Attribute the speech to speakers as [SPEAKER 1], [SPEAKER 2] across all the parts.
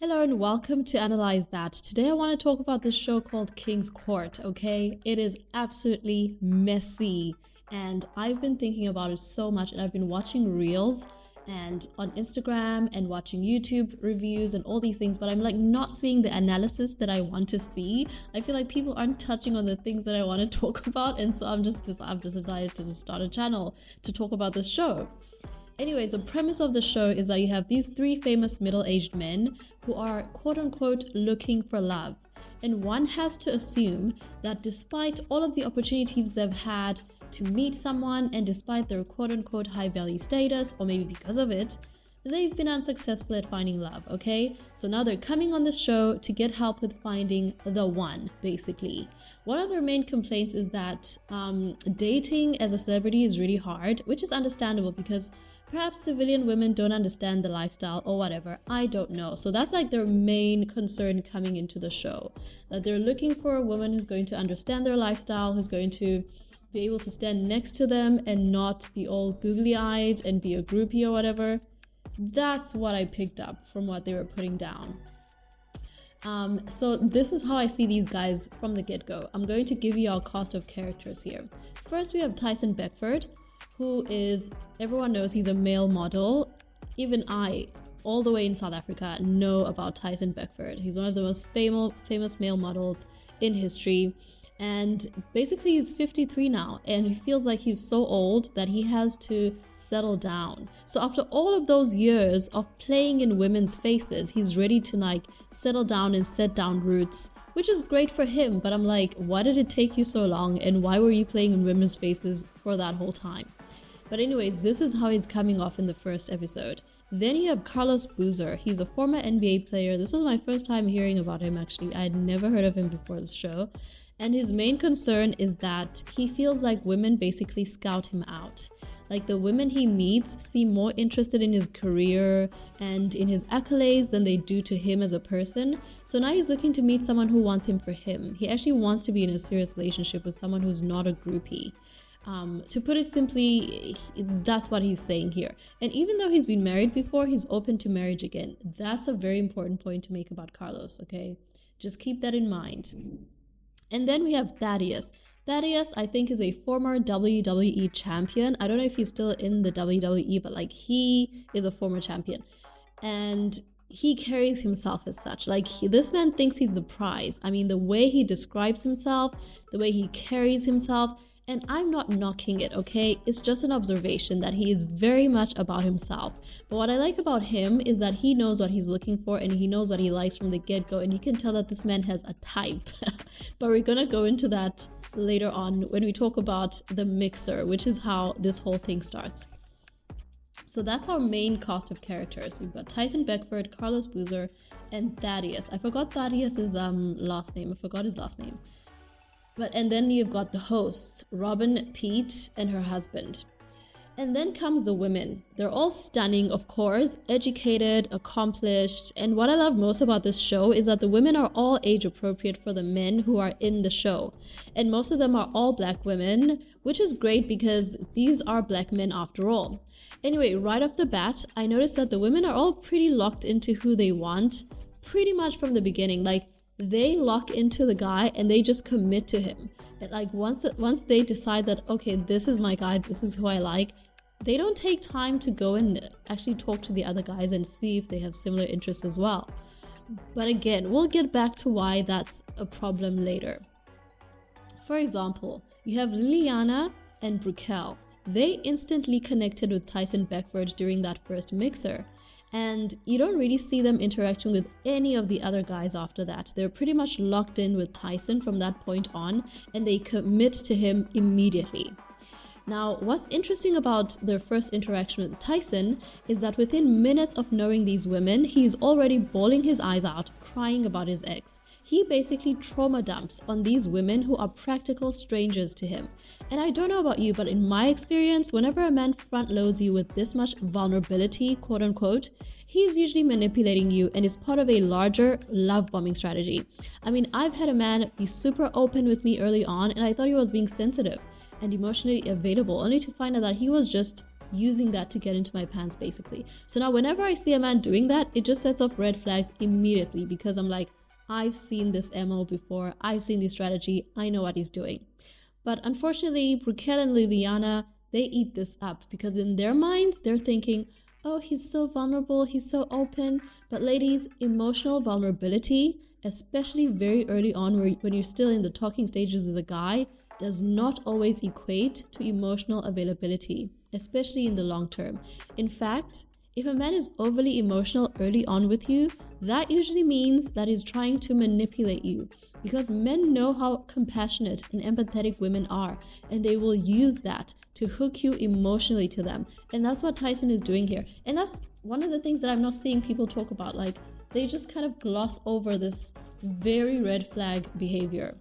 [SPEAKER 1] Hello and welcome to Analyze That. Today I want to talk about this show called King's Court, okay? It is absolutely messy and I've been thinking about it so much, and I've been watching reels and on Instagram and watching YouTube reviews and all these things, but I'm like not seeing the analysis that I want to see. I feel like people aren't touching on the things that I want to talk about, and so I've just decided to just start a channel to talk about this show. Anyways, the premise of the show is that you have these three famous middle-aged men who are quote-unquote looking for love. And one has to assume that despite all of the opportunities they've had to meet someone, and despite their quote-unquote high-value status, or maybe because of it, they've been unsuccessful at finding love, okay? So now they're coming on this show to get help with finding the one, basically. One of their main complaints is that dating as a celebrity is really hard, which is understandable because perhaps civilian women don't understand the lifestyle or whatever. I don't know. So that's like their main concern coming into the show. That they're looking for a woman who's going to understand their lifestyle, who's going to be able to stand next to them and not be all googly-eyed and be a groupie or whatever. That's what I picked up from what they were putting down. So this is how I see these guys from the get-go. I'm going to give you our cast of characters here. First, we have Tyson Beckford, who is, everyone knows he's a male model. Even I, all the way in South Africa, know about Tyson Beckford. He's one of the most famous male models in history. And basically he's 53 now, and he feels like he's so old that he has to settle down. So after all of those years of playing in women's faces, he's ready to like settle down and set down roots, which is great for him. But I'm like, why did it take you so long? And why were you playing in women's faces for that whole time? But anyways, this is how it's coming off in the first episode. Then you have Carlos Boozer. He's a former NBA player. This was my first time hearing about him, actually. I had never heard of him before this show. And his main concern is that he feels like women basically scout him out. Like the women he meets seem more interested in his career and in his accolades than they do to him as a person. So now he's looking to meet someone who wants him for him. He actually wants to be in a serious relationship with someone who's not a groupie. To put it simply, that's what he's saying here. And even though he's been married before, he's open to marriage again. That's a very important point to make about Carlos, okay? Just keep that in mind. And then we have Thaddeus. Thaddeus, I think, is a former WWE champion. I don't know if he's still in the WWE, but like he is a former champion. And he carries himself as such. Like this man thinks he's the prize. I mean, the way he describes himself, the way he carries himself, and I'm not knocking it, okay? It's just an observation that he is very much about himself. But what I like about him is that he knows what he's looking for and he knows what he likes from the get-go, and you can tell that this man has a type. But we're gonna go into that later on when we talk about the mixer, which is how this whole thing starts. So that's our main cast of characters. We've got Tyson Beckford, Carlos Boozer, and Thaddeus. I forgot Thaddeus's last name. I forgot his last name. And then you've got the hosts, Robin, Pete, and her husband. And then comes the women. They're all stunning, of course, educated, accomplished. And what I love most about this show is that the women are all age appropriate for the men who are in the show. And most of them are all black women, which is great because these are black men after all. Anyway, right off the bat, I noticed that the women are all pretty locked into who they want, pretty much from the beginning. Like, they lock into the guy and they just commit to him. And like once they decide that, okay, this is my guy, this is who I like, they don't take time to go and actually talk to the other guys and see if they have similar interests as well. But again, we'll get back to why that's a problem later. For example, you have Liliana and Brukel. They instantly connected with Tyson Beckford during that first mixer. And you don't really see them interacting with any of the other guys after that. They're pretty much locked in with Tyson from that point on, and they commit to him immediately. Now, what's interesting about their first interaction with Tyson is that within minutes of knowing these women, he's already bawling his eyes out, crying about his ex. He basically trauma dumps on these women who are practical strangers to him. And I don't know about you, but in my experience, whenever a man front loads you with this much vulnerability, quote unquote, he's usually manipulating you and is part of a larger love bombing strategy. I mean, I've had a man be super open with me early on and I thought he was being sensitive and emotionally available, only to find out that he was just using that to get into my pants basically. So now whenever I see a man doing that, it just sets off red flags immediately, because I'm like, I've seen this MO before, I've seen this strategy, I know what he's doing. But unfortunately, Raquel and Liliana, they eat this up, because in their minds, they're thinking, oh, he's so vulnerable, he's so open. But ladies, emotional vulnerability, especially very early on when you're still in the talking stages with a guy, does not always equate to emotional availability, especially in the long term. In fact, if a man is overly emotional early on with you, that usually means that he's trying to manipulate you, because men know how compassionate and empathetic women are, and they will use that to hook you emotionally to them. And that's what Tyson is doing here. And that's one of the things that I'm not seeing people talk about. Like, they just kind of gloss over this very red flag behavior.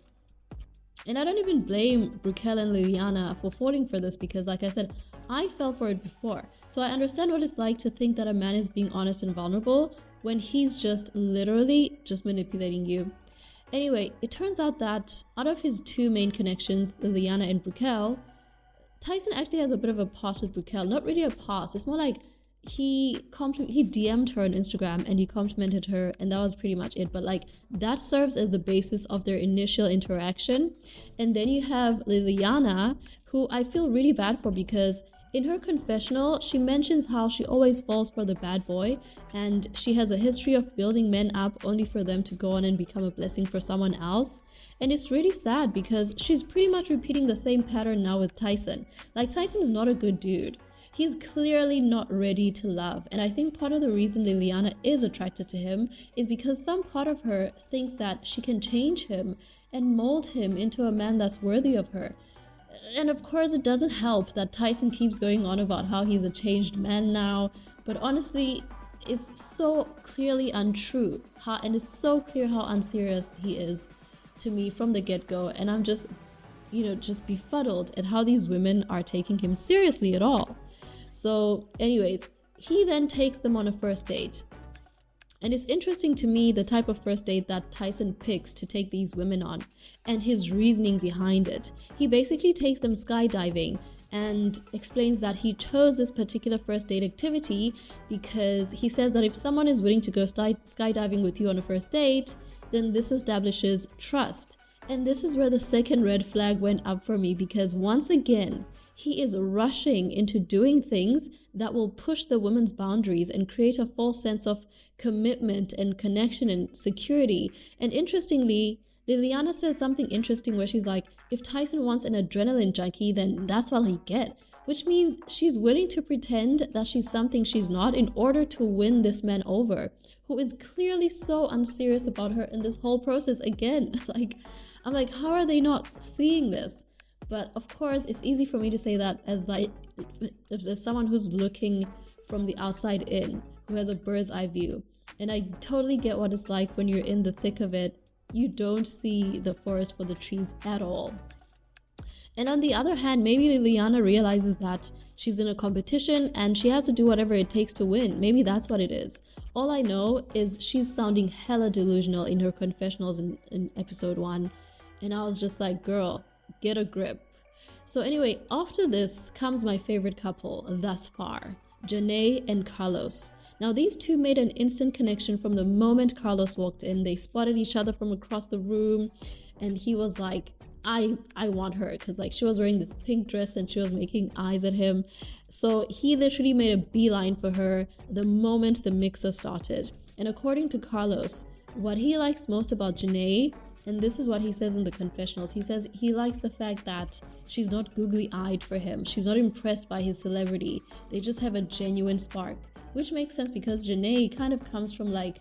[SPEAKER 1] And I don't even blame Raquel and Liliana for falling for this, because like I said, I fell for it before. So I understand what it's like to think that a man is being honest and vulnerable when he's just literally just manipulating you. Anyway, it turns out that out of his two main connections, Liliana and Raquel, Tyson actually has a bit of a past with Raquel. Not really a past, it's more like he DM'd her on Instagram and he complimented her, and that was pretty much it. But like, that serves as the basis of their initial interaction. And then you have Liliana, who I feel really bad for, because in her confessional, she mentions how she always falls for the bad boy, and she has a history of building men up only for them to go on and become a blessing for someone else. And it's really sad, because she's pretty much repeating the same pattern now with Tyson. Like, Tyson is not a good dude. He's clearly not ready to love. And I think part of the reason Liliana is attracted to him is because some part of her thinks that she can change him and mold him into a man that's worthy of her. And of course, it doesn't help that Tyson keeps going on about how he's a changed man now. But honestly, it's so clearly untrue. And it's so clear how unserious he is to me from the get-go. And I'm just, just befuddled at how these women are taking him seriously at all. So anyways, he then takes them on a first date. And it's interesting to me the type of first date that Tyson picks to take these women on, and his reasoning behind it. He basically takes them skydiving and explains that he chose this particular first date activity because he says that if someone is willing to go skydiving with you on a first date, then this establishes trust. And this is where the second red flag went up for me, because once again, he is rushing into doing things that will push the woman's boundaries and create a false sense of commitment and connection and security. And interestingly, Liliana says something interesting where she's like, if Tyson wants an adrenaline junkie, then that's what he'll get. Which means she's willing to pretend that she's something she's not in order to win this man over, who is clearly so unserious about her in this whole process again. I'm like, how are they not seeing this? But of course, it's easy for me to say that as someone who's looking from the outside in, who has a bird's eye view. And I totally get what it's like when you're in the thick of it. You don't see the forest for the trees at all. And on the other hand, maybe Liliana realizes that she's in a competition and she has to do whatever it takes to win. Maybe that's what it is. All I know is she's sounding hella delusional in her confessionals in episode 1. And I was just like, girl, get a grip. So anyway, after this comes my favorite couple thus far, Janae and Carlos. Now these two made an instant connection from the moment Carlos walked in. They spotted each other from across the room, and he was like, I want her, because she was wearing this pink dress and she was making eyes at him. So he literally made a beeline for her the moment the mixer started. And according to Carlos, what he likes most about Janae, and this is what he says in the confessionals, he says he likes the fact that she's not googly-eyed for him. She's not impressed by his celebrity. They just have a genuine spark, which makes sense because Janae kind of comes from a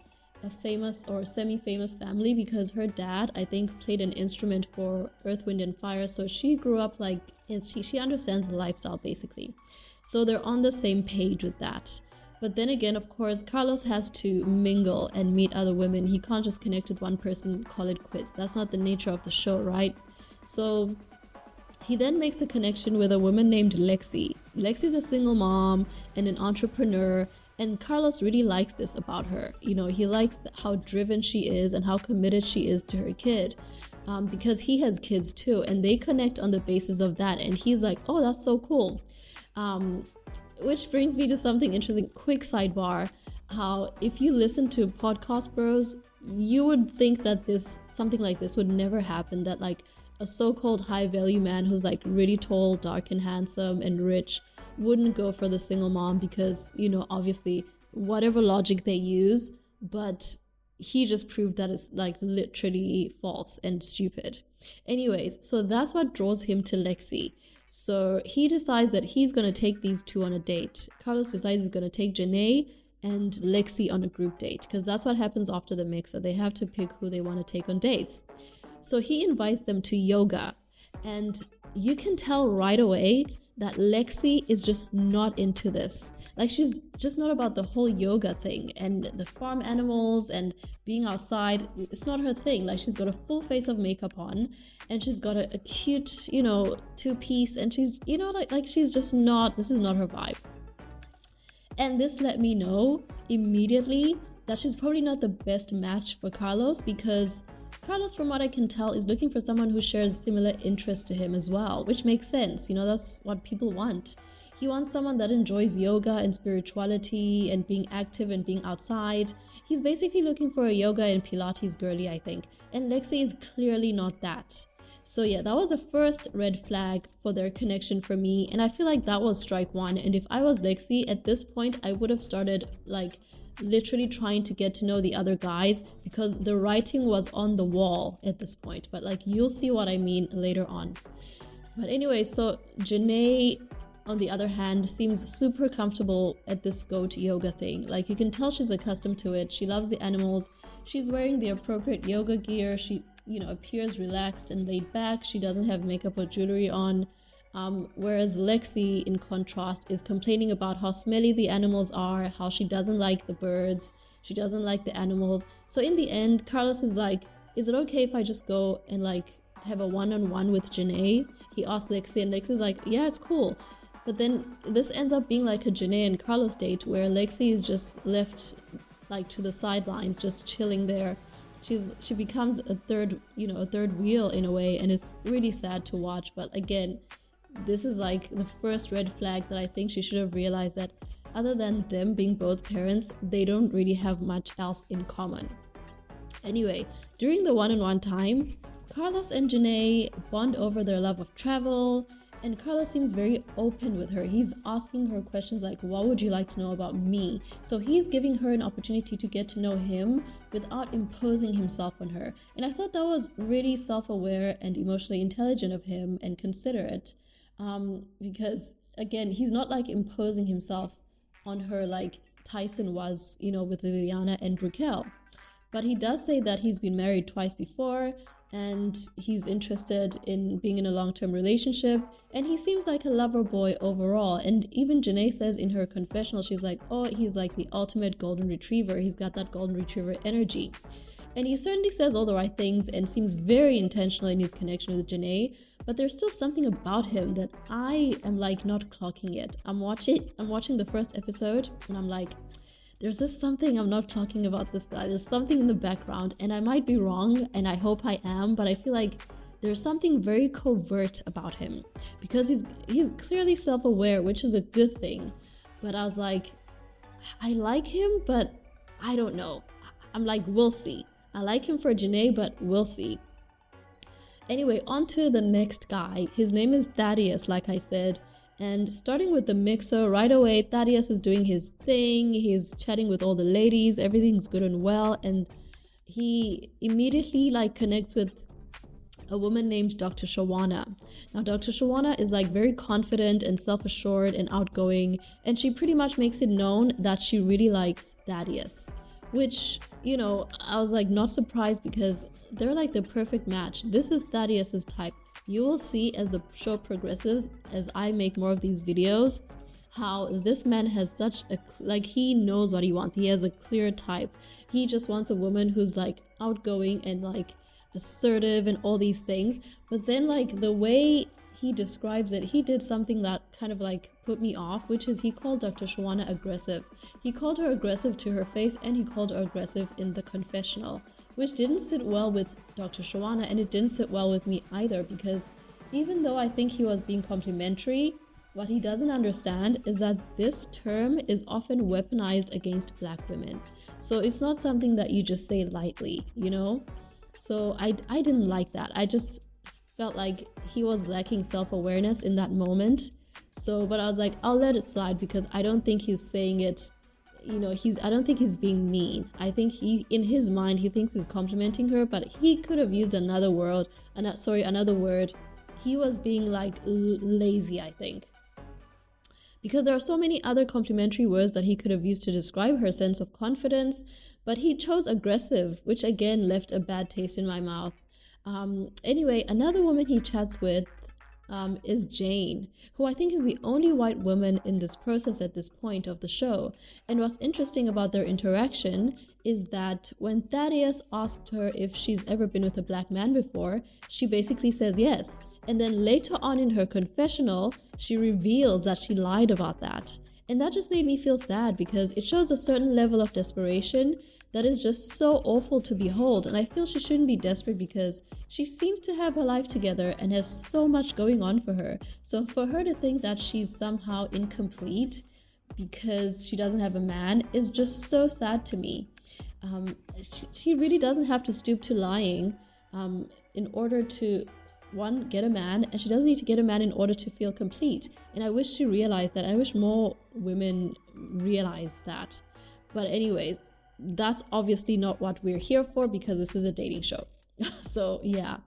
[SPEAKER 1] famous or semi-famous family, because her dad, I think, played an instrument for Earth, Wind and Fire. So she grew up she understands the lifestyle basically. So they're on the same page with that. But then again, of course, Carlos has to mingle and meet other women. He can't just connect with one person, call it quits. That's not the nature of the show, right? So he then makes a connection with a woman named Lexi. Lexi's a single mom and an entrepreneur, and Carlos really likes this about her. He likes how driven she is and how committed she is to her kid, because he has kids too, and they connect on the basis of that. And he's like, oh, that's so cool. which brings me to something interesting. Quick sidebar. How if you listen to podcast bros, you would think that this something like this would never happen, that like a so-called high value man who's like really tall, dark and handsome and rich wouldn't go for the single mom because, you know, obviously whatever logic they use, but he just proved that it's like literally false and stupid. Anyways, so that's what draws him to Lexi. So he decides that he's going to take these two on a date. Carlos decides he's going to take Janae and Lexi on a group date, because that's what happens after the mixer. They have to pick who they want to take on dates. So he invites them to yoga, and you can tell right away that Lexi is just not into this. Like, she's just not about the whole yoga thing and the farm animals and being outside. It's not her thing. Like, she's got a full face of makeup on, and she's got a cute, you know, two-piece, and she's, you know, like she's just not, this is not her vibe. And this let me know immediately that she's probably not the best match for Carlos, because Carlos, from what I can tell, is looking for someone who shares similar interests to him as well, which makes sense. You know, that's what people want. He wants someone that enjoys yoga and spirituality and being active and being outside. He's basically looking for a yoga and Pilates girly, I think. And Lexi is clearly not that. So yeah, that was the first red flag for their connection for me. And I feel like that was strike one. And if I was Lexi at this point, I would have started like literally trying to get to know the other guys, because the writing was on the wall at this point. But like, you'll see what I mean later on. But anyway, so Janae, on the other hand, seems super comfortable at this goat yoga thing. Like, you can tell she's accustomed to it. She loves the animals. She's wearing the appropriate yoga gear. She, you know, appears relaxed and laid back. She doesn't have makeup or jewelry on. Whereas Lexi, in contrast, is complaining about how smelly the animals are, how she doesn't like the birds, she doesn't like the animals. So in the end, Carlos is like, is it okay if I just go and like have a one-on-one with Janae? He asked Lexi, and Lexi's like, yeah, it's cool. But then this ends up being like a Janae and Carlos date, where Lexi is just left like to the sidelines, just chilling there. She becomes a third wheel in a way, and it's really sad to watch. But again, this is like the first red flag that I think she should have realized, that other than them being both parents, they don't really have much else in common. Anyway, during the one-on-one time, Carlos and Janae bond over their love of travel, and Carlos seems very open with her. He's asking her questions like, what would you like to know about me? So he's giving her an opportunity to get to know him without imposing himself on her. And I thought that was really self-aware and emotionally intelligent of him, and considerate. Because again, he's not like imposing himself on her like Tyson was, you know, with Liliana and Raquel. But he does say that he's been married twice before, and he's interested in being in a long-term relationship, and he seems like a lover boy overall. And even Janae says in her confessional, she's like, oh, he's like the ultimate golden retriever. He's got that golden retriever energy. And he certainly says all the right things and seems very intentional in his connection with Janae, but there's still something about him that I am like not clocking it. I'm watching the first episode, and I'm like, there's just something I'm not talking about this guy. There's something in the background, and I might be wrong, and I hope I am, but I feel like there's something very covert about him, because he's clearly self-aware, which is a good thing. But I was like, I like him, but I don't know. I'm like, we'll see. I like him for Janae, but we'll see. Anyway, on to the next guy. His name is Thaddeus, like I said. And starting with the mixer, right away, Thaddeus is doing his thing. He's chatting with all the ladies. Everything's good and well. And he immediately like connects with a woman named Dr. Shawana. Now, Dr. Shawana is like very confident and self-assured and outgoing. And she pretty much makes it known that she really likes Thaddeus. Which, you know, I was like not surprised, because they're like the perfect match. This is Thaddeus's type. You will see as the show progresses, as I make more of these videos, how this man has such a, like, he knows what he wants. He has a clear type. He just wants a woman who's like outgoing and like assertive and all these things. But then like the way he describes it, he did something that kind of like put me off, which is he called Dr. Shawana aggressive. He called her aggressive to her face, and he called her aggressive in the confessional, which didn't sit well with Dr. Shawana, and it didn't sit well with me either, because even though I think he was being complimentary, What he doesn't understand is that this term is often weaponized against Black women. So it's not something that you just say lightly, you know? So I didn't like that. I just felt like he was lacking self-awareness in that moment. So, but I was like, I'll let it slide because I don't think he's saying it, you know, I don't think he's being mean. I think in his mind, he thinks he's complimenting her, but he could have used another word. He was being like lazy, I think. Because there are so many other complimentary words that he could have used to describe her sense of confidence, but he chose aggressive, which again left a bad taste in my mouth. Anyway, another woman he chats with is Jane, who I think is the only white woman in this process at this point of the show. And what's interesting about their interaction is that when Thaddeus asked her if she's ever been with a Black man before, she basically says yes. And then later on in her confessional, she reveals that she lied about that. And that just made me feel sad because it shows a certain level of desperation that is just so awful to behold. And I feel she shouldn't be desperate because she seems to have her life together and has so much going on for her. So for her to think that she's somehow incomplete because she doesn't have a man is just so sad to me. She really doesn't have to stoop to lying in order to get a man, and she doesn't need to get a man in order to feel complete. And I wish she realized that. I wish more women realized that. But anyways, that's obviously not what we're here for because this is a dating show. So yeah.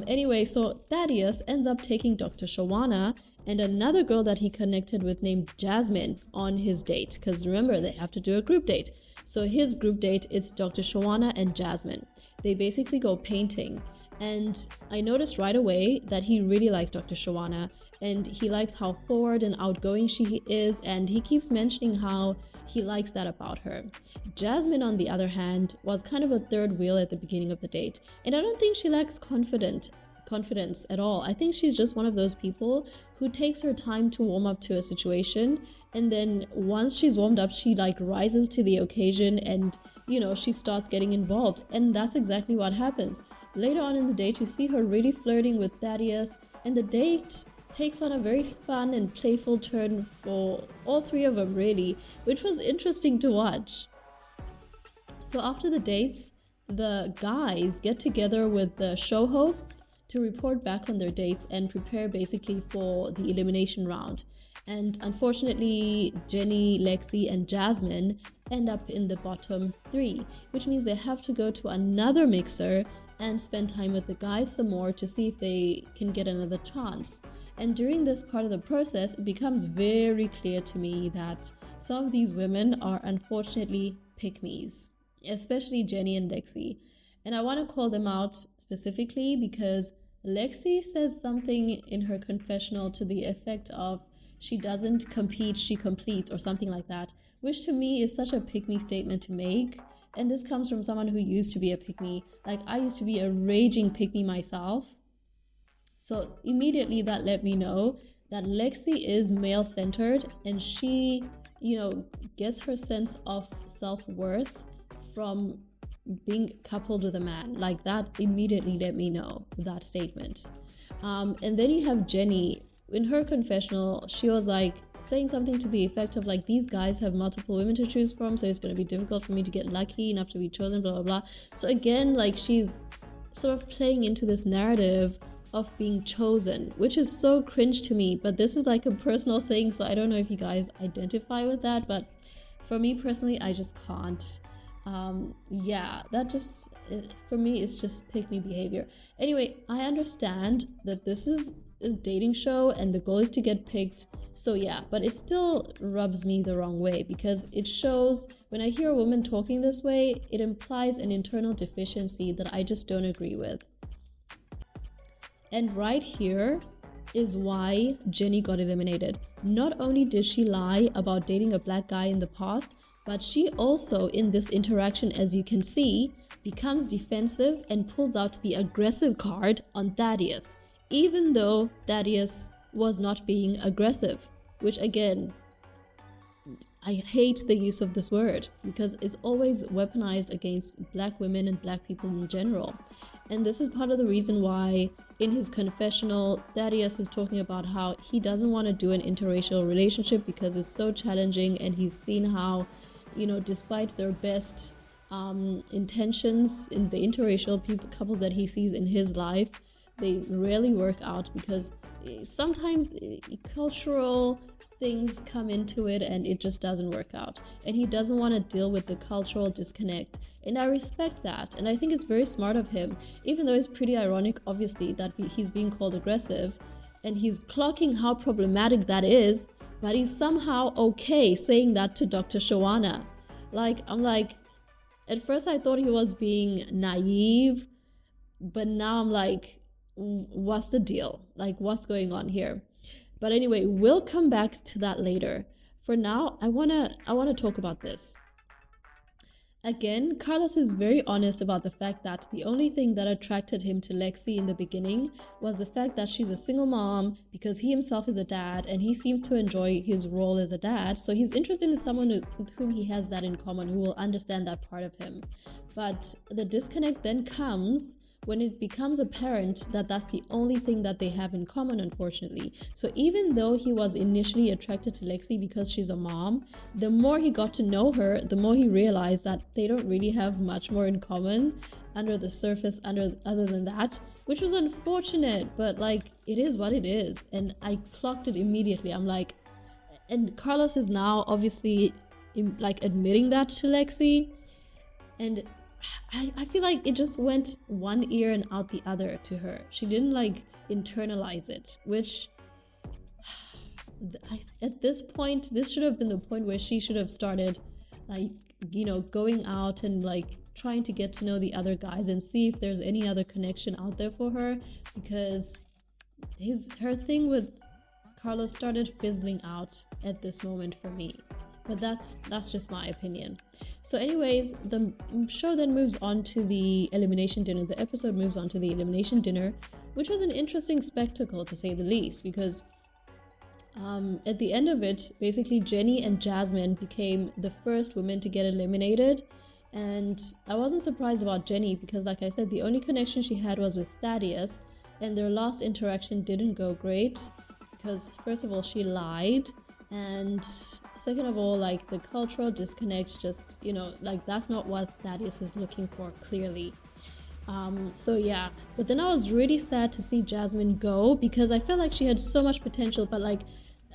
[SPEAKER 1] Anyway, so Thaddeus ends up taking Dr. Shawana and another girl that he connected with named Jasmine on his date, because remember, they have to do a group date. So his group date, it's Dr. Shawana and Jasmine. They basically go painting. And I noticed right away that he really likes Dr. Shawana, and he likes how forward and outgoing she is, and he keeps mentioning how he likes that about her. Jasmine, on the other hand, was kind of a third wheel at the beginning of the date, and I don't think she lacks confidence at all. I think she's just one of those people who takes her time to warm up to a situation, and then once she's warmed up, she like rises to the occasion and, you know, she starts getting involved. And that's exactly what happens. Later on in the date, you see her really flirting with Thaddeus, and the date takes on a very fun and playful turn for all three of them, really, which was interesting to watch. So after the dates, the guys get together with the show hosts to report back on their dates and prepare basically for the elimination round. And unfortunately, Jenny, Lexi, and Jasmine end up in the bottom three, which means they have to go to another mixer and spend time with the guys some more to see if they can get another chance. And during this part of the process, it becomes very clear to me that some of these women are unfortunately pick-me's, especially Jenny and Lexi. And I want to call them out specifically because Lexi says something in her confessional to the effect of she doesn't compete, she completes, or something like that, which to me is such a pick-me statement to make. And this comes from someone who used to be a pick-me. Like, I used to be a raging pick-me myself. So immediately that let me know that Lexi is male-centered, and she, you know, gets her sense of self-worth from being coupled with a man. Like, that immediately let me know that statement. And then you have Jenny. In her confessional, she was like saying something to the effect of like, these guys have multiple women to choose from, so it's going to be difficult for me to get lucky enough to be chosen, blah blah blah. So again, like, she's sort of playing into this narrative of being chosen, which is so cringe to me. But this is like a personal thing, so I don't know if you guys identify with that, but for me personally, I just can't. Yeah, that just, for me, it's just pick me behavior. Anyway, I understand that this is a dating show and the goal is to get picked, so yeah, but it still rubs me the wrong way because it shows, when I hear a woman talking this way, it implies an internal deficiency that I just don't agree with. And right here is why Jenny got eliminated. Not only did she lie about dating a black guy in the past, but she also, in this interaction, as you can see, becomes defensive and pulls out the aggressive card on Thaddeus, even though Thaddeus was not being aggressive, which again, I hate the use of this word because it's always weaponized against Black women and Black people in general. And this is part of the reason why in his confessional, Thaddeus is talking about how he doesn't want to do an interracial relationship because it's so challenging, and he's seen how, despite their best intentions in the interracial couples that he sees in his life, they rarely work out because sometimes cultural things come into it and it just doesn't work out, and he doesn't want to deal with the cultural disconnect, and I respect that, and I think it's very smart of him, even though it's pretty ironic obviously that he's being called aggressive and he's clocking how problematic that is, but he's somehow okay saying that to Dr. Shawana. I'm like, at first I thought he was being naive, but now I'm like, what's the deal? What's going on here? But anyway, we'll come back to that later. For now, I wanna talk about this. Again, Carlos is very honest about the fact that the only thing that attracted him to Lexi in the beginning was the fact that she's a single mom, because he himself is a dad and he seems to enjoy his role as a dad. So he's interested in someone with whom he has that in common, who will understand that part of him. But the disconnect then comes when it becomes apparent that that's the only thing that they have in common, unfortunately. So even though he was initially attracted to Lexi because she's a mom, the more he got to know her, the more he realized that they don't really have much more in common under the surface other than that, which was unfortunate, but it is what it is. And I clocked it immediately. I'm like, and Carlos is now obviously admitting that to Lexi, and I feel like it just went one ear and out the other to her. She didn't internalize it, which at this point, this should have been the point where she should have started going out and trying to get to know the other guys and see if there's any other connection out there for her, because her thing with Carlos started fizzling out at this moment for me. But that's just my opinion. So anyways, the show then moves on to the elimination dinner. The episode moves on to the elimination dinner, which was an interesting spectacle to say the least, because at the end of it, basically Jenny and Jasmine became the first women to get eliminated. And I wasn't surprised about Jenny because, like I said, the only connection she had was with Thaddeus, and their last interaction didn't go great because, first of all, she lied, and second of all, the cultural disconnect just, that's not what Thaddeus is looking for, clearly. So yeah, but then I was really sad to see Jasmine go because I felt like she had so much potential, but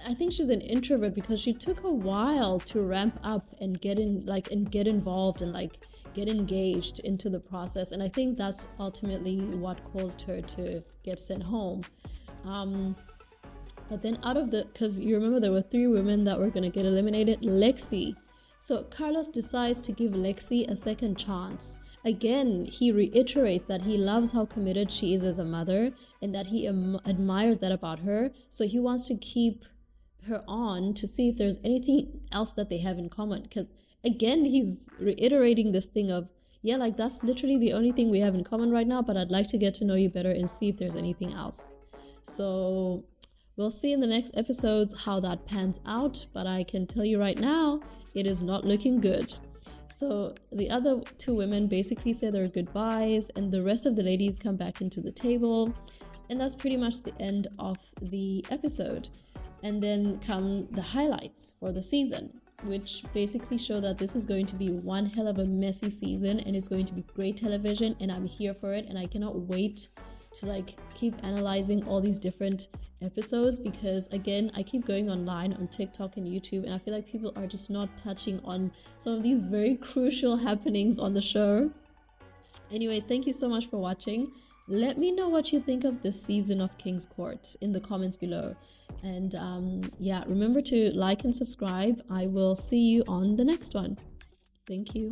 [SPEAKER 1] I think she's an introvert because she took a while to ramp up and get involved and get engaged into the process, and I think that's ultimately what caused her to get sent home. But then because you remember there were 3 women that were going to get eliminated, Lexi. So Carlos decides to give Lexi a second chance. Again, he reiterates that he loves how committed she is as a mother and that he admires that about her. So he wants to keep her on to see if there's anything else that they have in common. Because again, he's reiterating this thing of, yeah, that's literally the only thing we have in common right now, but I'd like to get to know you better and see if there's anything else. So we'll see in the next episodes how that pans out, but I can tell you right now, it is not looking good. So the other 2 women basically say their goodbyes, and the rest of the ladies come back into the table, and that's pretty much the end of the episode. And then come the highlights for the season, which basically show that this is going to be one hell of a messy season, and it's going to be great television, and I'm here for it, and I cannot wait to keep analyzing all these different episodes, because again, I keep going online on TikTok and YouTube, and I feel like people are just not touching on some of these very crucial happenings on the show. Anyway, thank you so much for watching. Let me know what you think of this season of King's Court in the comments below, and yeah, remember to like and subscribe. I will see you on the next one. Thank you.